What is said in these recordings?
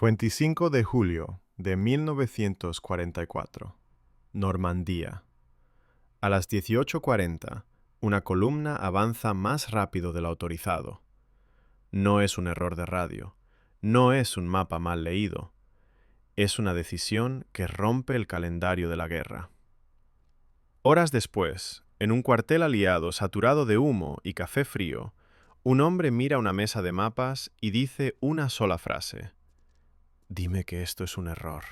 25 de julio de 1944. Normandía. A las 18:40, una columna avanza más rápido de lo autorizado. No es un error de radio, no es un mapa mal leído. Es una decisión que rompe el calendario de la guerra. Horas después, en un cuartel aliado saturado de humo y café frío, un hombre mira una mesa de mapas y dice una sola frase: «Dime que esto es un error».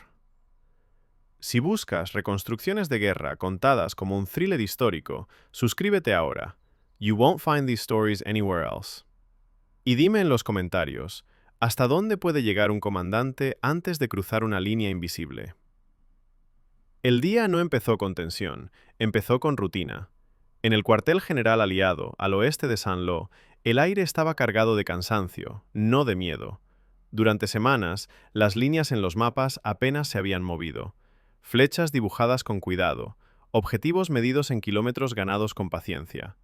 Si buscas reconstrucciones de guerra contadas como un thriller histórico, suscríbete ahora. You won't find these stories anywhere else. Y dime en los comentarios, ¿hasta dónde puede llegar un comandante antes de cruzar una línea invisible? El día no empezó con tensión, empezó con rutina. En el cuartel general aliado, al oeste de Saint-Lô, el aire estaba cargado de cansancio, no de miedo. Durante semanas, las líneas en los mapas apenas se habían movido. Flechas dibujadas con cuidado, objetivos medidos en kilómetros ganados con paciencia.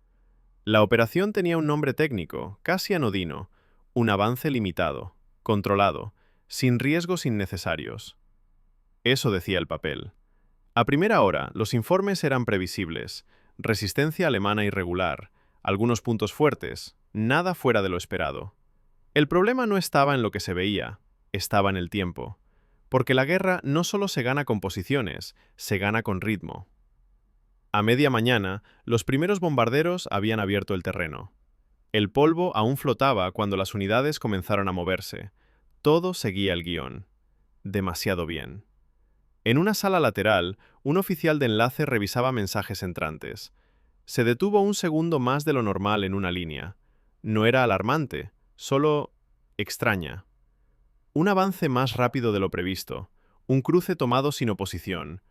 La operación tenía un nombre técnico, casi anodino: un avance limitado, controlado, sin riesgos innecesarios. Eso decía el papel. A primera hora, los informes eran previsibles: resistencia alemana irregular, algunos puntos fuertes, nada fuera de lo esperado. El problema no estaba en lo que se veía, estaba en el tiempo. Porque la guerra no solo se gana con posiciones, se gana con ritmo. A media mañana, los primeros bombarderos habían abierto el terreno. El polvo aún flotaba cuando las unidades comenzaron a moverse. Todo seguía el guión. Demasiado bien. En una sala lateral, un oficial de enlace revisaba mensajes entrantes. Se detuvo un segundo más de lo normal en una línea. No era alarmante, solo extraña. Un avance más rápido de lo previsto, un cruce tomado sin oposición,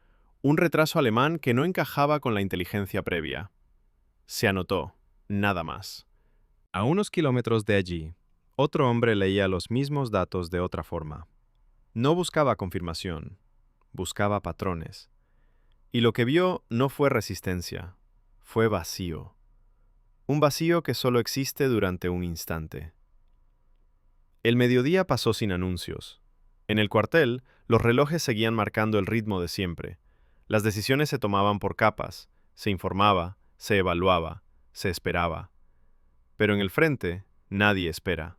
un retraso alemán que no encajaba con la inteligencia previa. Se anotó, nada más. A unos kilómetros de allí, otro hombre leía los mismos datos de otra forma. No buscaba confirmación, buscaba patrones. Y lo que vio no fue resistencia, fue vacío. Un vacío que solo existe durante un instante. El mediodía pasó sin anuncios. En el cuartel, los relojes seguían marcando el ritmo de siempre. Las decisiones se tomaban por capas, se informaba, se evaluaba, se esperaba. Pero en el frente, nadie espera.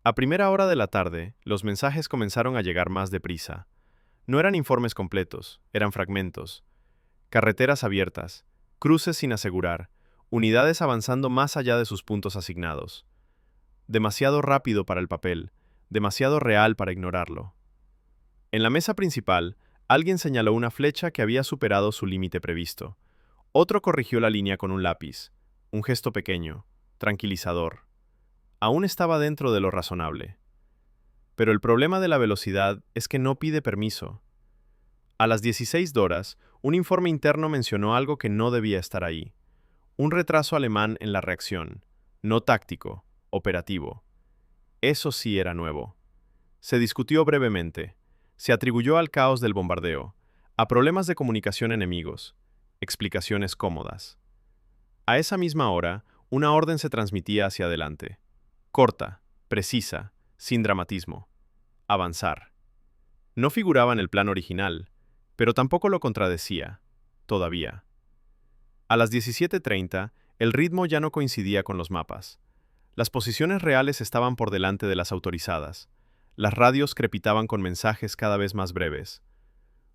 A primera hora de la tarde, los mensajes comenzaron a llegar más deprisa. No eran informes completos, eran fragmentos. Carreteras abiertas, cruces sin asegurar, unidades avanzando más allá de sus puntos asignados. Demasiado rápido para el papel, demasiado real para ignorarlo. En la mesa principal, alguien señaló una flecha que había superado su límite previsto. Otro corrigió la línea con un lápiz, un gesto pequeño, tranquilizador. Aún estaba dentro de lo razonable. Pero el problema de la velocidad es que no pide permiso. A las 16 horas, un informe interno mencionó algo que no debía estar ahí. Un retraso alemán en la reacción, no táctico, operativo. Eso sí era nuevo. Se discutió brevemente. Se atribuyó al caos del bombardeo, a problemas de comunicación enemigos, explicaciones cómodas. A esa misma hora, una orden se transmitía hacia adelante. Corta, precisa, sin dramatismo. Avanzar. No figuraba en el plan original, pero tampoco lo contradecía, todavía. A las 17:30, el ritmo ya no coincidía con los mapas. Las posiciones reales estaban por delante de las autorizadas. Las radios crepitaban con mensajes cada vez más breves.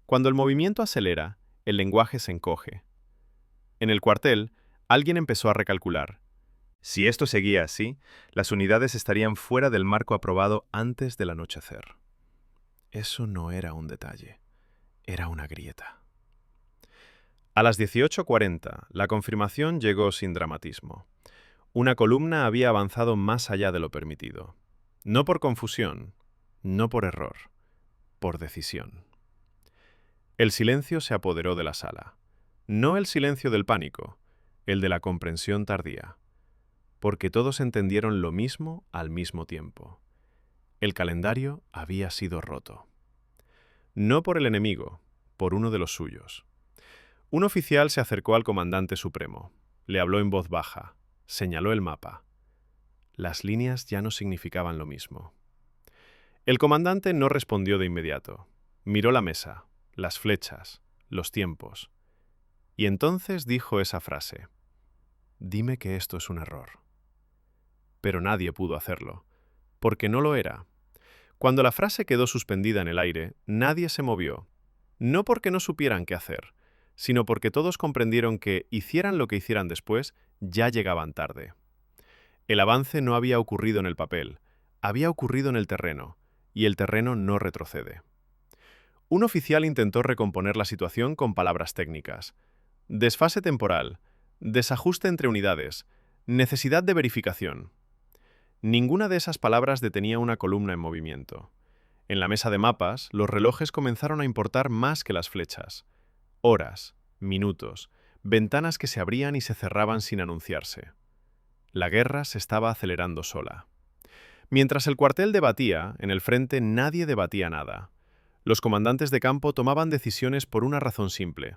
Cuando el movimiento acelera, el lenguaje se encoge. En el cuartel, alguien empezó a recalcular. Si esto seguía así, las unidades estarían fuera del marco aprobado antes del anochecer. Eso no era un detalle, era una grieta. A las 18:40, la confirmación llegó sin dramatismo. Una columna había avanzado más allá de lo permitido. No por confusión, no por error, por decisión. El silencio se apoderó de la sala. No el silencio del pánico, el de la comprensión tardía. Porque todos entendieron lo mismo al mismo tiempo. El calendario había sido roto. No por el enemigo, por uno de los suyos. Un oficial se acercó al comandante supremo. Le habló en voz baja. Señaló el mapa. Las líneas ya no significaban lo mismo. El comandante no respondió de inmediato. Miró la mesa, las flechas, los tiempos. Y entonces dijo esa frase: «Dime que esto es un error». Pero nadie pudo hacerlo, porque no lo era. Cuando la frase quedó suspendida en el aire, nadie se movió. No porque no supieran qué hacer, sino porque todos comprendieron que, hicieran lo que hicieran después, ya llegaban tarde. El avance no había ocurrido en el papel, había ocurrido en el terreno, y el terreno no retrocede. Un oficial intentó recomponer la situación con palabras técnicas: desfase temporal, desajuste entre unidades, necesidad de verificación. Ninguna de esas palabras detenía una columna en movimiento. En la mesa de mapas, los relojes comenzaron a importar más que las flechas. Horas, minutos, ventanas que se abrían y se cerraban sin anunciarse. La guerra se estaba acelerando sola. Mientras el cuartel debatía, en el frente nadie debatía nada. Los comandantes de campo tomaban decisiones por una razón simple: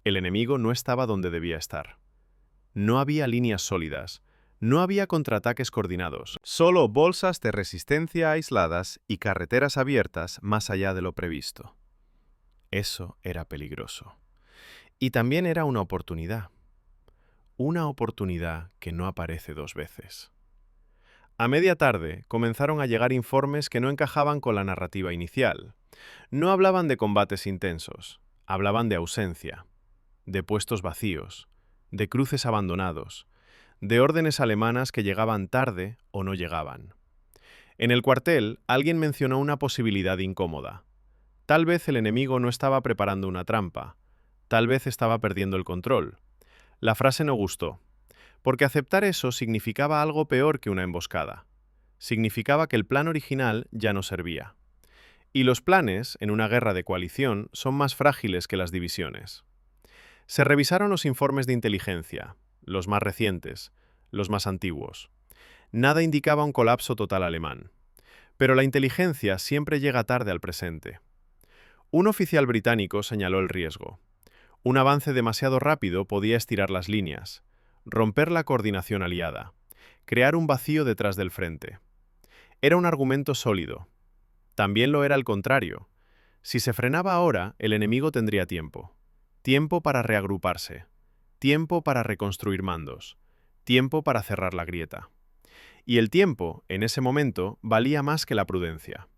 el enemigo no estaba donde debía estar. No había líneas sólidas, no había contraataques coordinados, solo bolsas de resistencia aisladas y carreteras abiertas más allá de lo previsto. Eso era peligroso. Y también era una oportunidad que no aparece dos veces. A media tarde comenzaron a llegar informes que no encajaban con la narrativa inicial. No hablaban de combates intensos, hablaban de ausencia, de puestos vacíos, de cruces abandonados, de órdenes alemanas que llegaban tarde o no llegaban. En el cuartel, alguien mencionó una posibilidad incómoda. Tal vez el enemigo no estaba preparando una trampa, tal vez estaba perdiendo el control. La frase no gustó, porque aceptar eso significaba algo peor que una emboscada. Significaba que el plan original ya no servía. Y los planes, en una guerra de coalición, son más frágiles que las divisiones. Se revisaron los informes de inteligencia, los más recientes, los más antiguos. Nada indicaba un colapso total alemán. Pero la inteligencia siempre llega tarde al presente. Un oficial británico señaló el riesgo. Un avance demasiado rápido podía estirar las líneas, romper la coordinación aliada, crear un vacío detrás del frente. Era un argumento sólido. También lo era el contrario. Si se frenaba ahora, el enemigo tendría tiempo. Tiempo para reagruparse. Tiempo para reconstruir mandos. Tiempo para cerrar la grieta. Y el tiempo, en ese momento, valía más que la prudencia.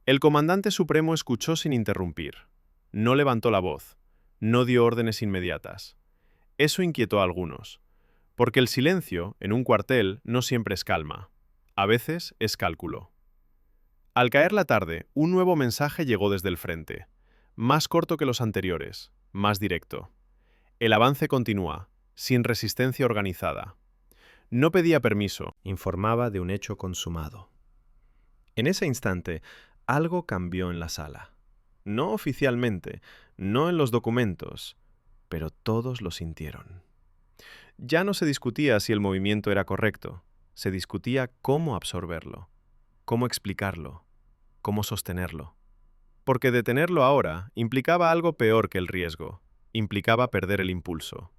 El comandante supremo escuchó sin interrumpir. No levantó la voz. No dio órdenes inmediatas. Eso inquietó a algunos, porque el silencio, en un cuartel, no siempre es calma. A veces es cálculo. Al caer la tarde, un nuevo mensaje llegó desde el frente. Más corto que los anteriores, más directo. El avance continúa, sin resistencia organizada. No pedía permiso, informaba de un hecho consumado. En ese instante, algo cambió en la sala. No oficialmente, no en los documentos, pero todos lo sintieron. Ya no se discutía si el movimiento era correcto, se discutía cómo absorberlo, cómo explicarlo, cómo sostenerlo. Porque detenerlo ahora implicaba algo peor que el riesgo, implicaba perder el impulso.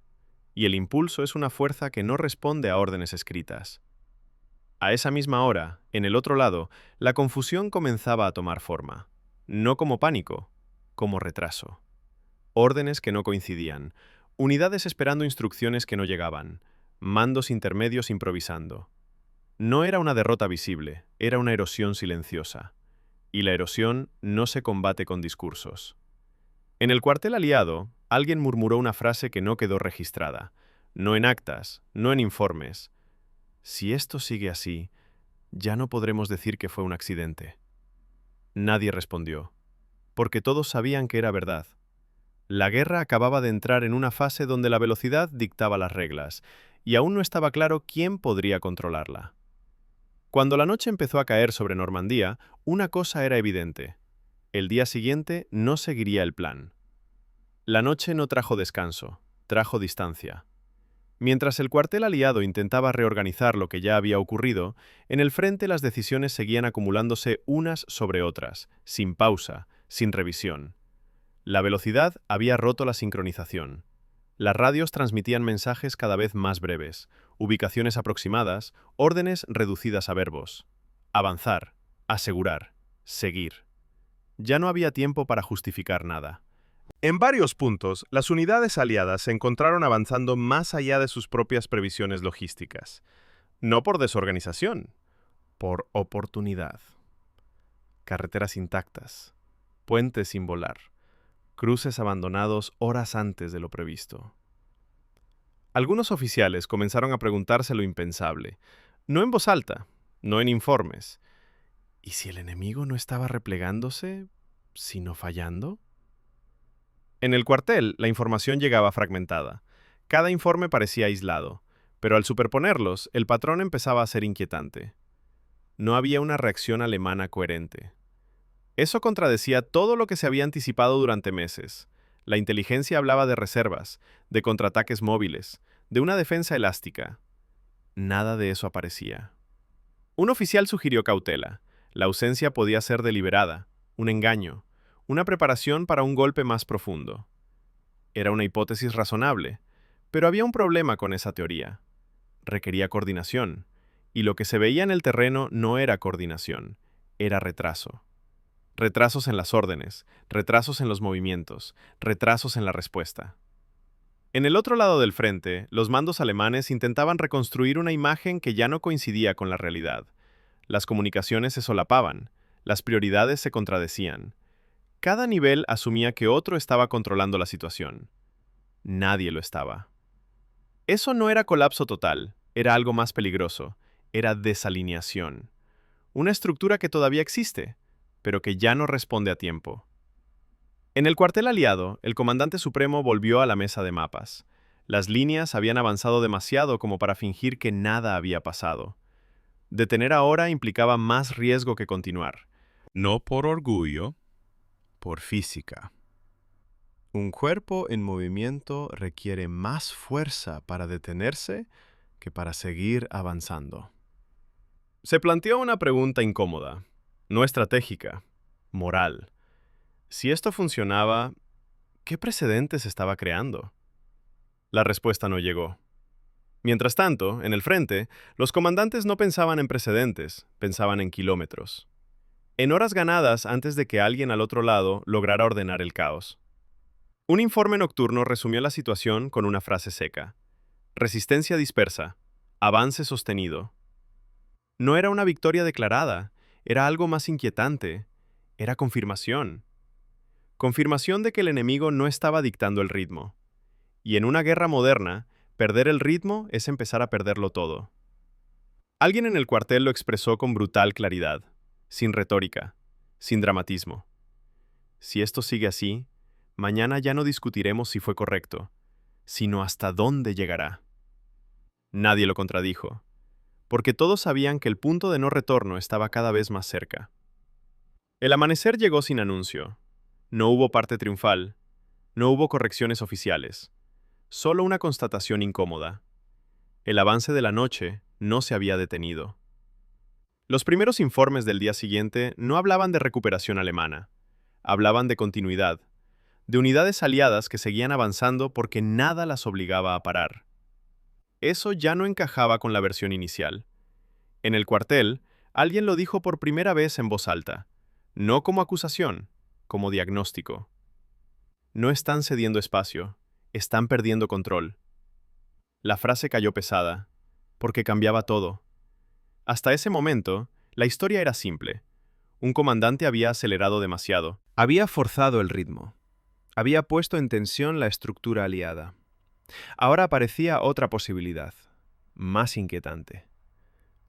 Y el impulso es una fuerza que no responde a órdenes escritas. A esa misma hora, en el otro lado, la confusión comenzaba a tomar forma, no como pánico, como retraso. Órdenes que no coincidían, unidades esperando instrucciones que no llegaban, mandos intermedios improvisando. No era una derrota visible, era una erosión silenciosa. Y la erosión no se combate con discursos. En el cuartel aliado, alguien murmuró una frase que no quedó registrada, no en actas, no en informes. Si esto sigue así, ya no podremos decir que fue un accidente. Nadie respondió, porque todos sabían que era verdad. La guerra acababa de entrar en una fase donde la velocidad dictaba las reglas, y aún no estaba claro quién podría controlarla. Cuando la noche empezó a caer sobre Normandía, una cosa era evidente. El día siguiente no seguiría el plan. La noche no trajo descanso, trajo distancia. Mientras el cuartel aliado intentaba reorganizar lo que ya había ocurrido, en el frente las decisiones seguían acumulándose unas sobre otras, sin pausa, sin revisión. La velocidad había roto la sincronización. Las radios transmitían mensajes cada vez más breves, ubicaciones aproximadas, órdenes reducidas a verbos. Avanzar, asegurar. seguir. Ya no había tiempo para justificar nada. En varios puntos, las unidades aliadas se encontraron avanzando más allá de sus propias previsiones logísticas. No por desorganización, Por oportunidad. Carreteras intactas, puentes sin volar, cruces abandonados horas antes de lo previsto. Algunos oficiales comenzaron a preguntarse lo impensable, no en voz alta, no en informes. ¿Y si el enemigo no estaba replegándose, sino fallando? En el cuartel, la información llegaba fragmentada. Cada informe parecía aislado, pero al superponerlos, el patrón empezaba a ser inquietante. No había una reacción alemana coherente. Eso contradecía todo lo que se había anticipado durante meses. La inteligencia hablaba de reservas, de contraataques móviles, de una defensa elástica. Nada de eso aparecía. Un oficial sugirió cautela. La ausencia podía ser deliberada, un engaño, una preparación para un golpe más profundo. Era una hipótesis razonable, pero había un problema con esa teoría. Requería coordinación, y lo que se veía en el terreno no era coordinación, era retraso. Retrasos en las órdenes, retrasos en los movimientos, retrasos en la respuesta. En el otro lado del frente, los mandos alemanes intentaban reconstruir una imagen que ya no coincidía con la realidad. Las comunicaciones se solapaban, las prioridades se contradecían. Cada nivel asumía que otro estaba controlando la situación. Nadie lo estaba. Eso no era colapso total, era algo más peligroso, era desalineación. Una estructura que todavía existe, pero que ya no responde a tiempo. En el cuartel aliado, el comandante supremo volvió a la mesa de mapas. Las líneas habían avanzado demasiado como para fingir que nada había pasado. Detener ahora implicaba más riesgo que continuar. no por orgullo, Por física. Un cuerpo en movimiento requiere más fuerza para detenerse que para seguir avanzando. Se planteó una pregunta incómoda, no estratégica, moral. Si esto funcionaba, ¿qué precedentes estaba creando? La respuesta no llegó. Mientras tanto, en el frente, los comandantes no pensaban en precedentes, pensaban en kilómetros. En horas ganadas antes de que alguien al otro lado lograra ordenar el caos. Un informe nocturno resumió la situación con una frase seca. Resistencia dispersa, avance sostenido. No era una victoria declarada, era algo más inquietante, era confirmación. Confirmación de que el enemigo no estaba dictando el ritmo. Y en una guerra moderna, perder el ritmo es empezar a perderlo todo. Alguien en el cuartel lo expresó con brutal claridad, sin retórica, sin dramatismo. Si esto sigue así, mañana ya no discutiremos si fue correcto, sino hasta dónde llegará. Nadie lo contradijo, porque todos sabían que el punto de no retorno estaba cada vez más cerca. El amanecer llegó sin anuncio. No hubo parte triunfal, no hubo correcciones oficiales, solo una constatación incómoda. El avance de la noche no se había detenido. Los primeros informes del día siguiente no hablaban de recuperación alemana, hablaban de continuidad, de unidades aliadas que seguían avanzando porque nada las obligaba a parar. Eso ya no encajaba con la versión inicial. En el cuartel, alguien lo dijo por primera vez en voz alta, no como acusación, como diagnóstico. No están cediendo espacio, están perdiendo control. La frase cayó pesada, porque cambiaba todo. Hasta ese momento, la historia era simple. Un comandante había acelerado demasiado. Había forzado el ritmo. Había puesto en tensión la estructura aliada. Ahora aparecía otra posibilidad, más inquietante,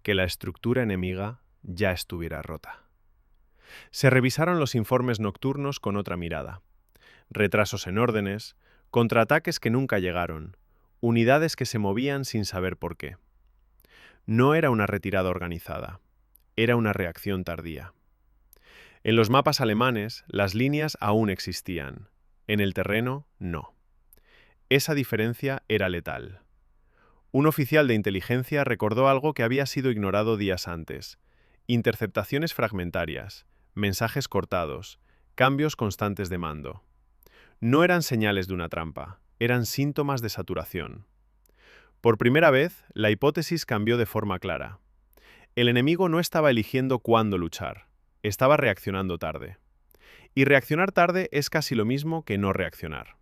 que la estructura enemiga ya estuviera rota. Se revisaron los informes nocturnos con otra mirada. Retrasos en órdenes, contraataques que nunca llegaron, unidades que se movían sin saber por qué. No era una retirada organizada, era una reacción tardía. En los mapas alemanes, las líneas aún existían. En el terreno, no. Esa diferencia era letal. Un oficial de inteligencia recordó algo que había sido ignorado días antes. Interceptaciones fragmentarias, mensajes cortados, cambios constantes de mando. No eran señales de una trampa, eran síntomas de saturación. Por primera vez, la hipótesis cambió de forma clara. El enemigo no estaba eligiendo cuándo luchar, Estaba reaccionando tarde. Y reaccionar tarde es casi lo mismo que no reaccionar.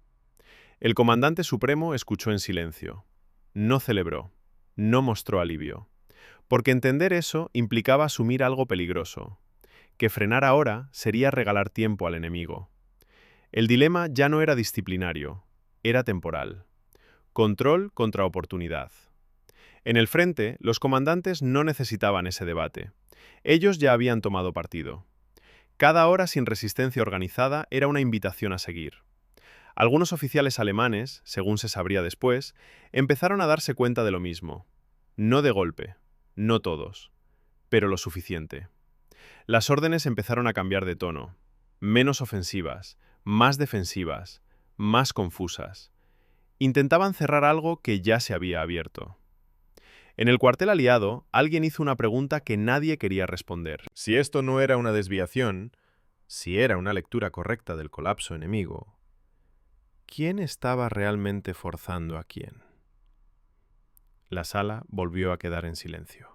El comandante supremo escuchó en silencio. No celebró. No mostró alivio. Porque entender eso implicaba asumir algo peligroso. Que frenar ahora sería regalar tiempo al enemigo. El dilema ya no era disciplinario, era temporal. Control contra oportunidad. En el frente, los comandantes no necesitaban ese debate. Ellos ya habían tomado partido. Cada hora sin resistencia organizada era una invitación a seguir. Algunos oficiales alemanes, según se sabría después, empezaron a darse cuenta de lo mismo. No de golpe, no todos, pero lo suficiente. Las órdenes empezaron a cambiar de tono. Menos ofensivas, más defensivas, más confusas. Intentaban cerrar algo que ya se había abierto. En el cuartel aliado, alguien hizo una pregunta que nadie quería responder. Si esto no era una desviación, si era una lectura correcta del colapso enemigo, ¿quién estaba realmente forzando a quién? La sala volvió a quedar en silencio,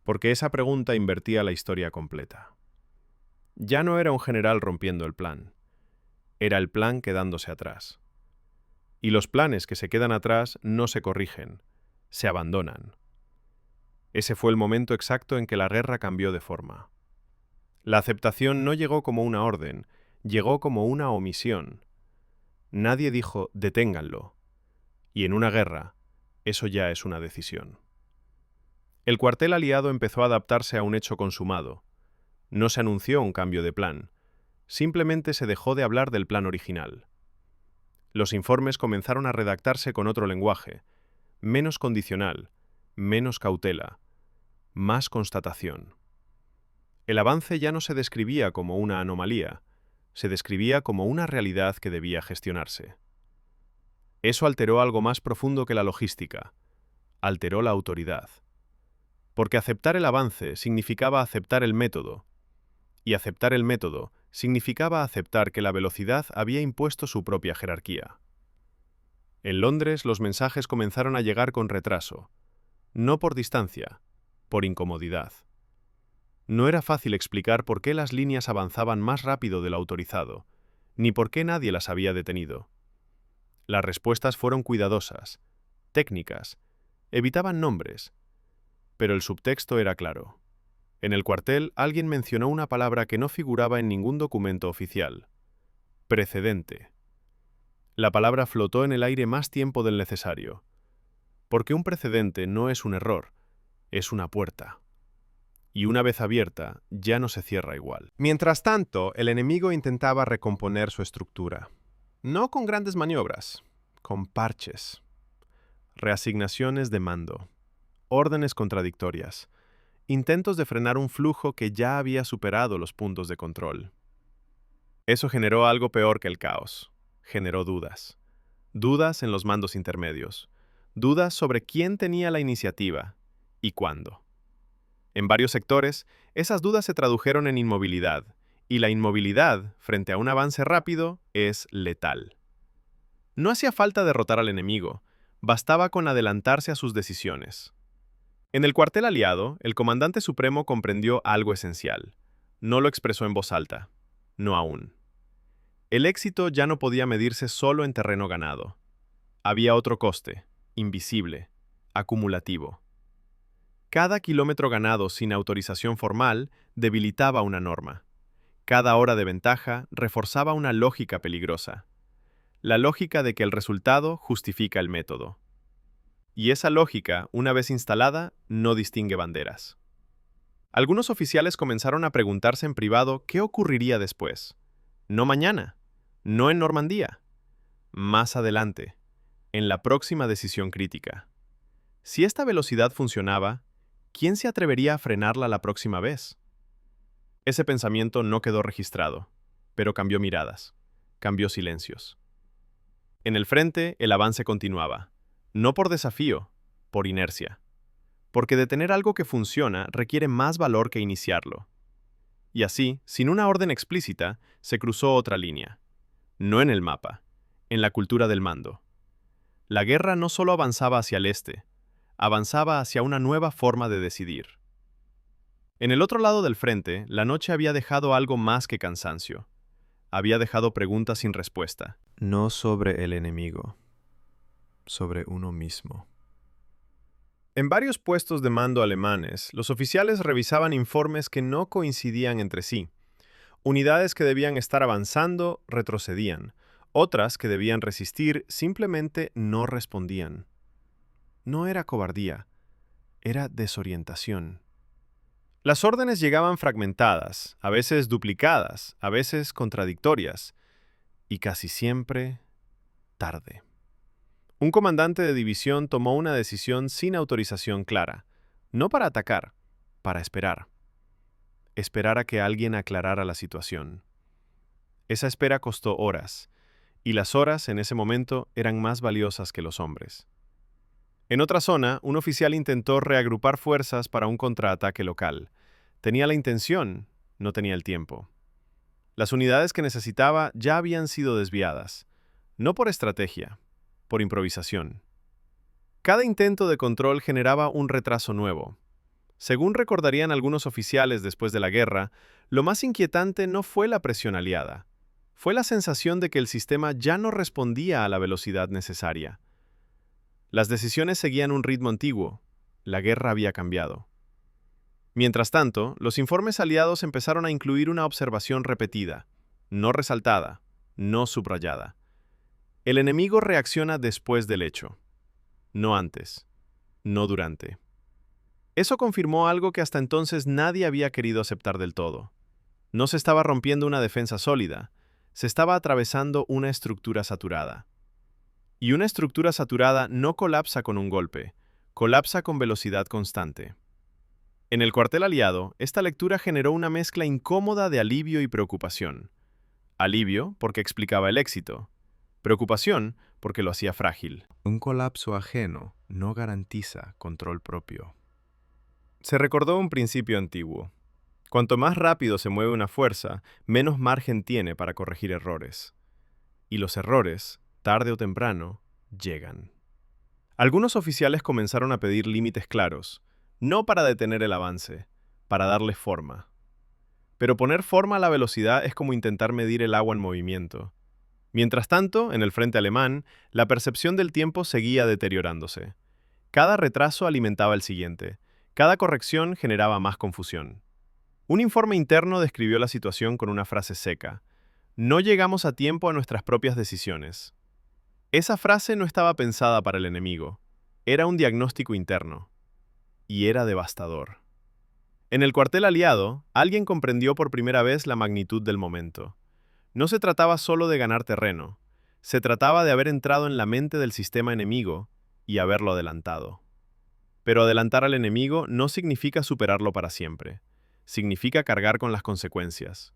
porque esa pregunta invertía la historia completa. Ya no era un general rompiendo el plan, era el plan quedándose atrás. Y los planes que se quedan atrás no se corrigen, se abandonan. Ese fue el momento exacto en que la guerra cambió de forma. La aceptación no llegó como una orden, llegó como una omisión. Nadie dijo «deténganlo», y en una guerra, eso ya es una decisión. El cuartel aliado empezó a adaptarse a un hecho consumado. No se anunció un cambio de plan, simplemente se dejó de hablar del plan original. Los informes comenzaron a redactarse con otro lenguaje, menos condicional, menos cautela, más constatación. El avance ya no se describía como una anomalía, se describía como una realidad que debía gestionarse. Eso alteró algo más profundo que la logística, alteró la autoridad. Porque aceptar el avance significaba aceptar el método, y aceptar el método significaba aceptar que la velocidad había impuesto su propia jerarquía. En Londres los mensajes comenzaron a llegar con retraso, no por distancia, por incomodidad. No era fácil explicar por qué las líneas avanzaban más rápido de lo autorizado, ni por qué nadie las había detenido. Las respuestas fueron cuidadosas, técnicas, evitaban nombres, pero el subtexto era claro. En el cuartel alguien mencionó una palabra que no figuraba en ningún documento oficial: precedente. La palabra flotó en el aire más tiempo del necesario, porque un precedente no es un error, es una puerta. Y una vez abierta, ya no se cierra igual. Mientras tanto, el enemigo intentaba recomponer su estructura. No con grandes maniobras, con parches. Reasignaciones de mando, órdenes contradictorias, intentos de frenar un flujo que ya había superado los puntos de control. Eso generó algo peor que el caos. Generó dudas. Dudas en los mandos intermedios. Dudas sobre quién tenía la iniciativa y cuándo. En varios sectores, esas dudas se tradujeron en inmovilidad, y la inmovilidad, frente a un avance rápido, es letal. No hacía falta derrotar al enemigo, bastaba con adelantarse a sus decisiones. En el cuartel aliado, el comandante supremo comprendió algo esencial. No lo expresó en voz alta. No aún. El éxito ya no podía medirse solo en terreno ganado. Había otro coste, invisible, acumulativo. Cada kilómetro ganado sin autorización formal debilitaba una norma. Cada hora de ventaja reforzaba una lógica peligrosa. La lógica de que el resultado justifica el método. Y esa lógica, una vez instalada, no distingue banderas. Algunos oficiales comenzaron a preguntarse en privado qué ocurriría después. No mañana, no en Normandía. Más adelante, en la próxima decisión crítica. Si esta velocidad funcionaba, ¿quién se atrevería a frenarla la próxima vez? Ese pensamiento no quedó registrado, pero cambió miradas, cambió silencios. En el frente, el avance continuaba, no por desafío, por inercia. Porque detener algo que funciona requiere más valor que iniciarlo. Y así, sin una orden explícita, se cruzó otra línea. No en el mapa, en la cultura del mando. La guerra no solo avanzaba hacia el este, avanzaba hacia una nueva forma de decidir. En el otro lado del frente, la noche había dejado algo más que cansancio. Había dejado preguntas sin respuesta. No sobre el enemigo, sobre uno mismo. En varios puestos de mando alemanes, los oficiales revisaban informes que no coincidían entre sí. Unidades que debían estar avanzando retrocedían. Otras que debían resistir simplemente no respondían. No era cobardía, era desorientación. Las órdenes llegaban fragmentadas, a veces duplicadas, a veces contradictorias, y casi siempre tarde. Un comandante de división tomó una decisión sin autorización clara, no para atacar, para esperar. Esperar a que alguien aclarara la situación. Esa espera costó horas, y las horas en ese momento eran más valiosas que los hombres. En otra zona, un oficial intentó reagrupar fuerzas para un contraataque local. Tenía la intención, no tenía el tiempo. Las unidades que necesitaba ya habían sido desviadas, no por estrategia, por improvisación. Cada intento de control generaba un retraso nuevo. Según recordarían algunos oficiales después de la guerra, lo más inquietante no fue la presión aliada, fue la sensación de que el sistema ya no respondía a la velocidad necesaria. Las decisiones seguían un ritmo antiguo, la guerra había cambiado. Mientras tanto, los informes aliados empezaron a incluir una observación repetida, no resaltada, no subrayada. El enemigo reacciona después del hecho, no antes, no durante. Eso confirmó algo que hasta entonces nadie había querido aceptar del todo. No se estaba rompiendo una defensa sólida, se estaba atravesando una estructura saturada. Y una estructura saturada no colapsa con un golpe, colapsa con velocidad constante. En el cuartel aliado, esta lectura generó una mezcla incómoda de alivio y preocupación. Alivio porque explicaba el éxito, preocupación porque lo hacía frágil. Un colapso ajeno no garantiza control propio. Se recordó un principio antiguo. Cuanto más rápido se mueve una fuerza, menos margen tiene para corregir errores. Y los errores, tarde o temprano, llegan. Algunos oficiales comenzaron a pedir límites claros, no para detener el avance, para darle forma. Pero poner forma a la velocidad es como intentar medir el agua en movimiento. Mientras tanto, en el frente alemán, la percepción del tiempo seguía deteriorándose. Cada retraso alimentaba el siguiente. Cada corrección generaba más confusión. Un informe interno describió la situación con una frase seca. No llegamos a tiempo a nuestras propias decisiones. Esa frase no estaba pensada para el enemigo. Era un diagnóstico interno. Y era devastador. En el cuartel aliado, alguien comprendió por primera vez la magnitud del momento. No se trataba solo de ganar terreno. Se trataba de haber entrado en la mente del sistema enemigo y haberlo adelantado. Pero adelantar al enemigo no significa superarlo para siempre. Significa cargar con las consecuencias.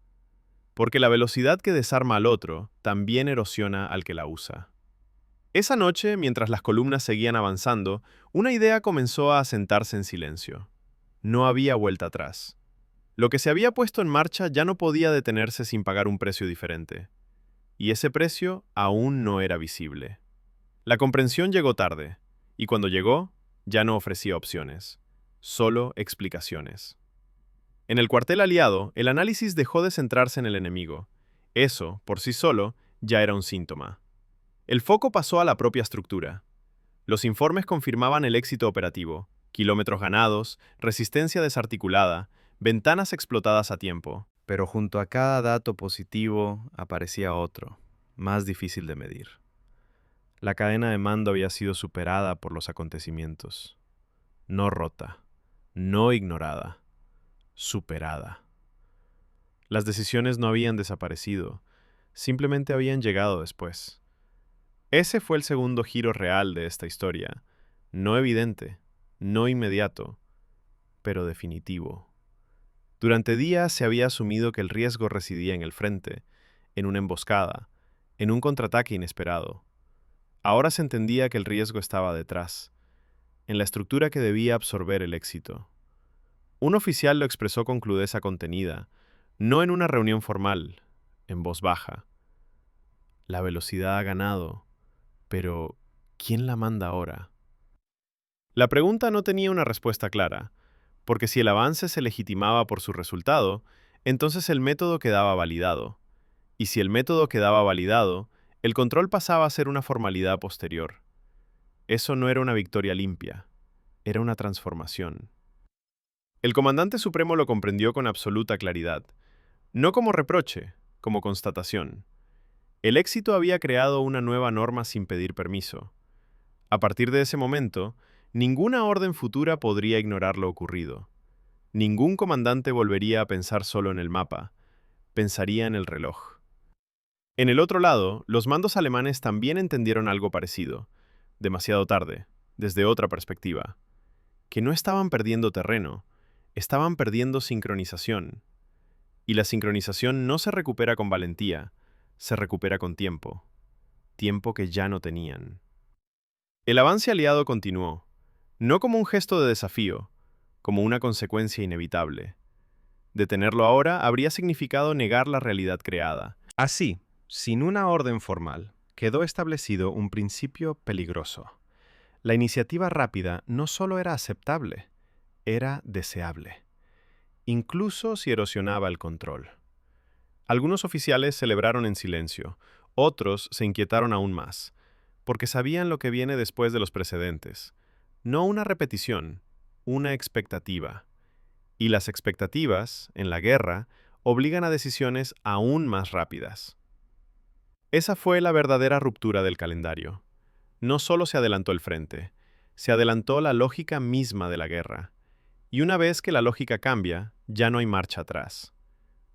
Porque la velocidad que desarma al otro también erosiona al que la usa. Esa noche, mientras las columnas seguían avanzando, una idea comenzó a asentarse en silencio. No había vuelta atrás. Lo que se había puesto en marcha ya no podía detenerse sin pagar un precio diferente. Y ese precio aún no era visible. La comprensión llegó tarde, y cuando llegó, ya no ofrecía opciones, solo explicaciones. En el cuartel aliado, el análisis dejó de centrarse en el enemigo. Eso, por sí solo, ya era un síntoma. El foco pasó a la propia estructura. Los informes confirmaban el éxito operativo, kilómetros ganados, resistencia desarticulada, ventanas explotadas a tiempo. Pero junto a cada dato positivo aparecía otro, más difícil de medir. La cadena de mando había sido superada por los acontecimientos. No rota, no ignorada, superada. Las decisiones no habían desaparecido, simplemente habían llegado después. Ese fue el segundo giro real de esta historia, no evidente, no inmediato, pero definitivo. Durante días se había asumido que el riesgo residía en el frente, en una emboscada, en un contraataque inesperado. Ahora se entendía que el riesgo estaba detrás, en la estructura que debía absorber el éxito. Un oficial lo expresó con crudeza contenida, no en una reunión formal, en voz baja. La velocidad ha ganado, pero ¿quién la manda ahora? La pregunta no tenía una respuesta clara. porque si el avance se legitimaba por su resultado, entonces el método quedaba validado. Y si el método quedaba validado, el control pasaba a ser una formalidad posterior. Eso no era una victoria limpia, era una transformación. El comandante supremo lo comprendió con absoluta claridad, no como reproche, como constatación. El éxito había creado una nueva norma sin pedir permiso. A partir de ese momento, ninguna orden futura podría ignorar lo ocurrido. Ningún comandante volvería a pensar solo en el mapa, pensaría en el reloj. En el otro lado, los mandos alemanes también entendieron algo parecido, demasiado tarde, desde otra perspectiva, que no estaban perdiendo terreno, estaban perdiendo sincronización. Y la sincronización no se recupera con valentía, se recupera con tiempo, tiempo que ya no tenían. El avance aliado continuó, no como un gesto de desafío, como una consecuencia inevitable. Detenerlo ahora habría significado negar la realidad creada. Así, sin una orden formal, quedó establecido un principio peligroso. La iniciativa rápida no solo era aceptable, era deseable, incluso si erosionaba el control. Algunos oficiales celebraron en silencio, otros se inquietaron aún más, porque sabían lo que viene después de los precedentes. No una repetición, una expectativa. Y las expectativas, en la guerra, obligan a decisiones aún más rápidas. Esa fue la verdadera ruptura del calendario. No solo se adelantó el frente, se adelantó la lógica misma de la guerra. Y una vez que la lógica cambia, ya no hay marcha atrás.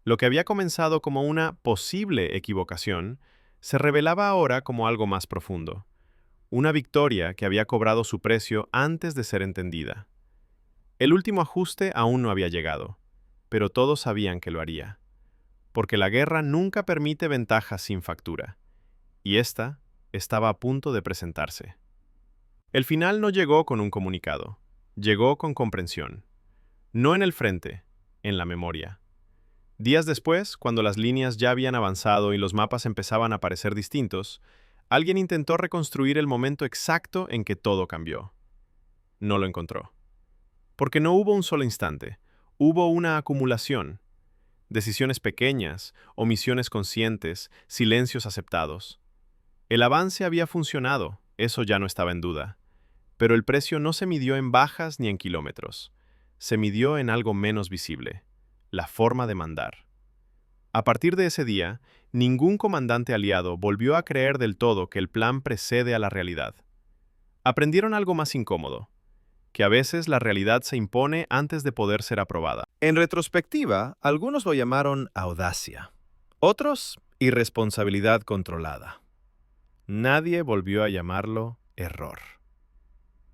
Lo que había comenzado como una posible equivocación, se revelaba ahora como algo más profundo. Una victoria que había cobrado su precio antes de ser entendida. El último ajuste aún no había llegado, pero todos sabían que lo haría. Porque la guerra nunca permite ventajas sin factura, y esta estaba a punto de presentarse. El final no llegó con un comunicado, llegó con comprensión. No en el frente, en la memoria. Días después, cuando las líneas ya habían avanzado y los mapas empezaban a parecer distintos, alguien intentó reconstruir el momento exacto en que todo cambió. No lo encontró. Porque no hubo un solo instante, hubo una acumulación. Decisiones pequeñas, omisiones conscientes, silencios aceptados. El avance había funcionado, eso ya no estaba en duda. Pero el precio no se midió en bajas ni en kilómetros. Se midió en algo menos visible, la forma de mandar. A partir de ese día, ningún comandante aliado volvió a creer del todo que el plan precede a la realidad. Aprendieron algo más incómodo, que a veces la realidad se impone antes de poder ser aprobada. En retrospectiva, algunos lo llamaron audacia, otros irresponsabilidad controlada. Nadie volvió a llamarlo error.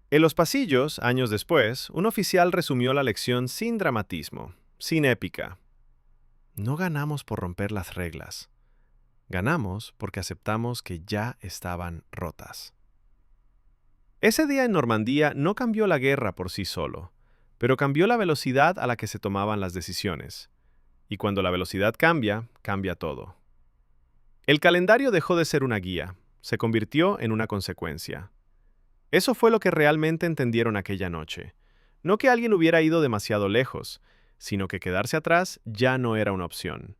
En los pasillos, años después, un oficial resumió la lección sin dramatismo, sin épica. No ganamos por romper las reglas. Ganamos porque aceptamos que ya estaban rotas. Ese día en Normandía no cambió la guerra por sí solo, pero cambió la velocidad a la que se tomaban las decisiones. Y cuando la velocidad cambia, cambia todo. El calendario dejó de ser una guía, se convirtió en una consecuencia. Eso fue lo que realmente entendieron aquella noche. No que alguien hubiera ido demasiado lejos, sino que quedarse atrás ya no era una opción.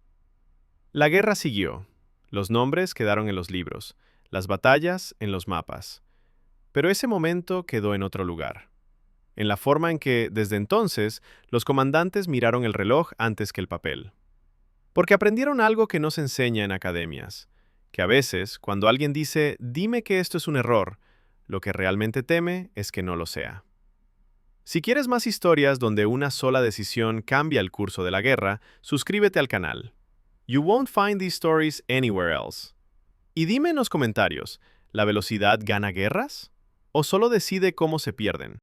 La guerra siguió. Los nombres quedaron en los libros, las batallas en los mapas. Pero ese momento quedó en otro lugar. En la forma en que, desde entonces, los comandantes miraron el reloj antes que el papel. Porque aprendieron algo que no se enseña en academias, que a veces, cuando alguien dice, dime que esto es un error, lo que realmente teme es que no lo sea. Si quieres más historias donde una sola decisión cambia el curso de la guerra, suscríbete al canal. You won't find these stories anywhere else. Y dime en los comentarios, ¿la velocidad gana guerras? ¿O solo decide cómo se pierden?